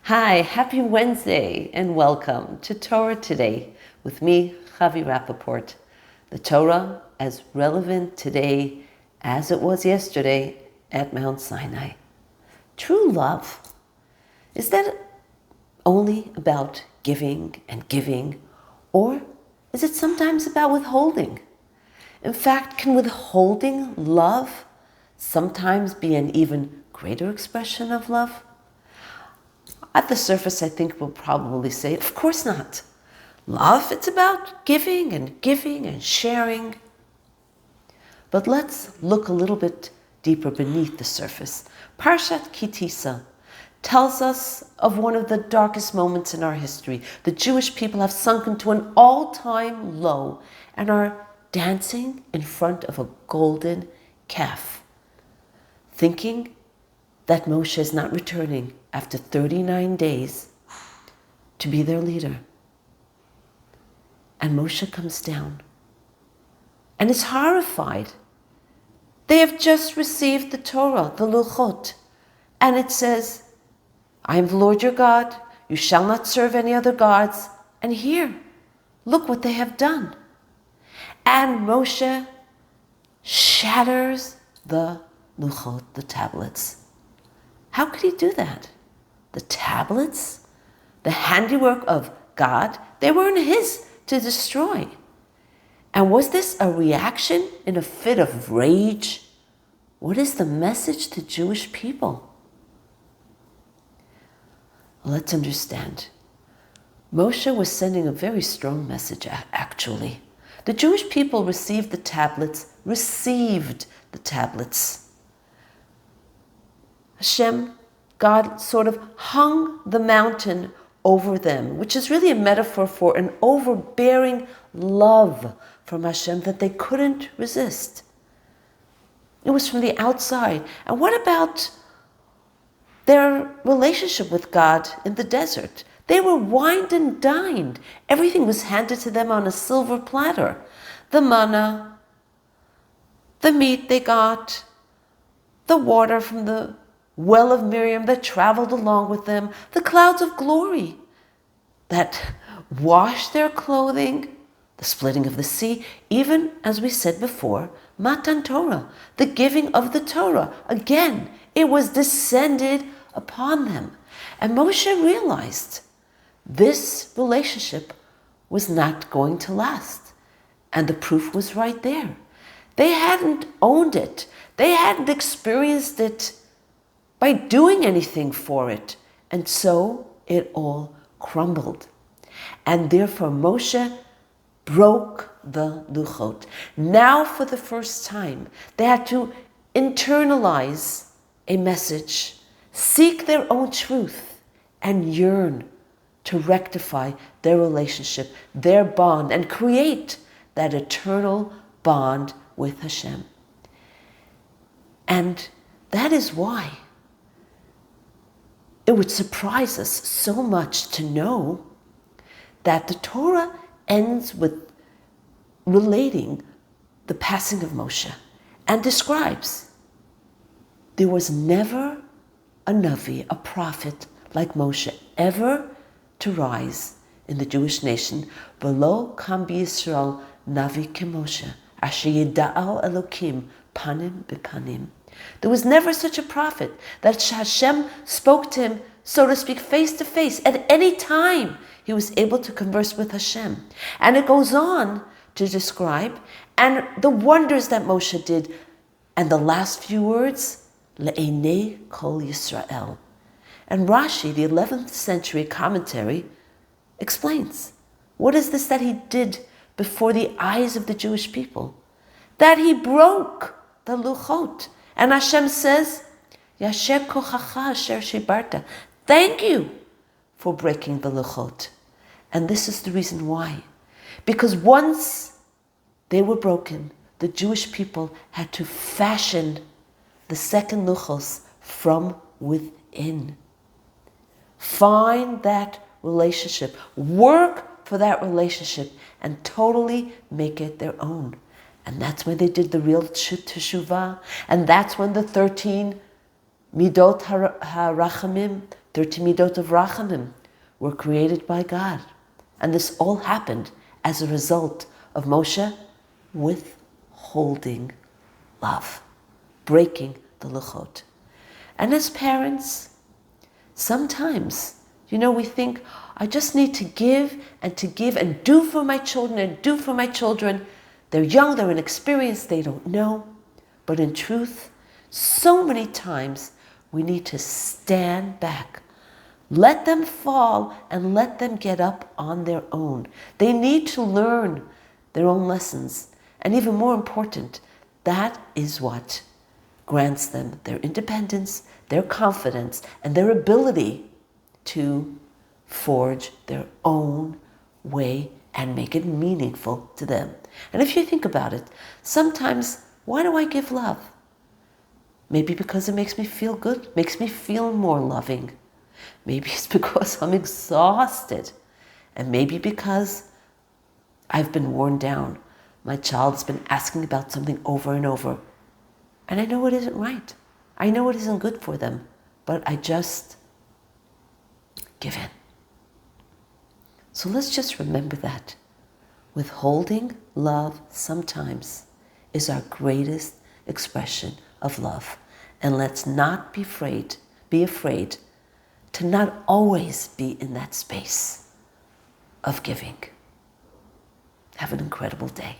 Hi, happy Wednesday and welcome to Torah Today with me, Chavi Rappaport. The Torah as relevant today as it was yesterday at Mount Sinai. True love, is that only about giving and giving, or is it sometimes about withholding? In fact, can withholding love sometimes be an even greater expression of love? At the surface, I think we'll probably say, of course not. Love, it's about giving and sharing. But let's look a little bit deeper beneath the surface. Parshat Ki Tisa tells us of one of the darkest moments in our history. The Jewish people have sunken to an all-time low and are dancing in front of a golden calf, thinking that Moshe is not returning after 39 days to be their leader. And Moshe comes down and is horrified. They have just received the Torah, the Luchot, and it says, I am the Lord your God, you shall not serve any other gods. And here, look what they have done. And Moshe shatters the Luchot, the tablets. How could he do that? The tablets, the handiwork of God, they weren't his to destroy. And was this a reaction in a fit of rage? What is the message to Jewish people? Let's understand. Moshe was sending a very strong message, actually. The Jewish people received the tablets. Hashem, God, sort of hung the mountain over them, which is really a metaphor for an overbearing love from Hashem that they couldn't resist. It was from the outside. And what about their relationship with God in the desert? They were wined and dined. Everything was handed to them on a silver platter. The manna, the meat they got, the water from the well of Miriam that traveled along with them, the clouds of glory that washed their clothing, the splitting of the sea, even, as we said before, Matan Torah, the giving of the Torah. Again, it was descended upon them. And Moshe realized this relationship was not going to last. And the proof was right there. They hadn't owned it. They hadn't experienced it by doing anything for it. And so it all crumbled. And therefore Moshe broke the Luchot. Now for the first time, they had to internalize a message, seek their own truth, and yearn to rectify their relationship, their bond, and create that eternal bond with Hashem. And that is why it would surprise us so much to know that the Torah ends with relating the passing of Moshe and describes there was never a Navi, a prophet like Moshe, ever to rise in the Jewish nation. V'lo kam b'Yisrael Navi k'Moshe, asher yida'al Elokim panim b'panim. There was never such a prophet that Hashem spoke to him, so to speak, face to face. At any time, he was able to converse with Hashem. And it goes on to describe and the wonders that Moshe did. And the last few words, Le'enei kol Yisrael. And Rashi, the 11th century commentary, explains, what is this that he did before the eyes of the Jewish people? That he broke the Luchot. And Hashem says, Yasher kochacha asher shibarta. Thank you for breaking the Luchot. And this is the reason why. Because once they were broken, the Jewish people had to fashion the second Luchos from within. Find that relationship. Work for that relationship and totally make it their own. And that's when they did the real teshuvah. And that's when the 13 Midot HaRachamim 13 midot of rachamim were created by God. And this all happened as a result of Moshe withholding love, breaking the Luchot. And as parents, sometimes, we think, I just need to give and do for my children and do for my children. They're young, they're inexperienced, they don't know. But in truth, so many times we need to stand back. Let them fall and let them get up on their own. They need to learn their own lessons. And even more important, that is what grants them their independence, their confidence, and their ability to forge their own way and make it meaningful to them. And if you think about it, sometimes, why do I give love? Maybe because it makes me feel good, makes me feel more loving. Maybe it's because I'm exhausted. And maybe because I've been worn down. My child's been asking about something over and over. And I know it isn't right. I know it isn't good for them. But I just give in. So let's just remember that. Withholding love sometimes is our greatest expression of love. And let's not be afraid to not always be in that space of giving. Have an incredible day.